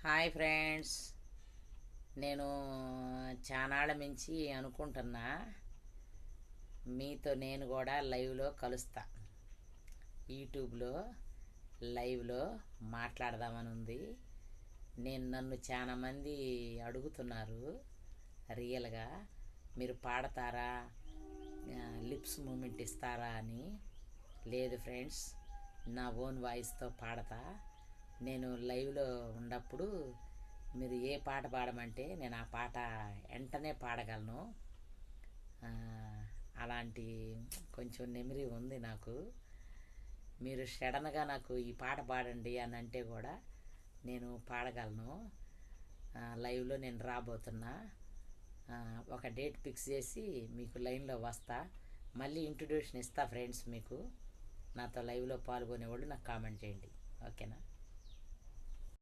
Hi friends, నేను చానాళ్ళ మించి అనుకుంటున్నా మీతో నేను కూడా లైవ్లో కలుస్తా. యూట్యూబ్లో లైవ్లో మాట్లాడదామని ఉంది. నన్ను చాలామంది అడుగుతున్నారు రియల్గా మీరు పాడతారా, లిప్స్ మూమెంట్ ఇస్తారా అని. లేదు ఫ్రెండ్స్, నా ఓన్ వాయిస్తో పాడతా. నేను లైవ్లో ఉన్నప్పుడు మీరు ఏ పాట పాడమంటే నేను ఆ పాట వెంటనే పాడగలను. అలాంటి కొంచెం నెమరీ ఉంది నాకు. మీరు సడన్గా నాకు ఈ పాట పాడండి అని అంటే కూడా నేను పాడగలను. లైవ్లో నేను రాబోతున్నా. ఒక డేట్ ఫిక్స్ చేసి మీకు లైన్లో వస్తా. మళ్ళీ ఇంట్రడ్యూషన్ ఇస్తా ఫ్రెండ్స్. మీకు నాతో లైవ్లో పాల్గొనేవాళ్ళు నాకు కామెంట్ చేయండి, ఓకేనా?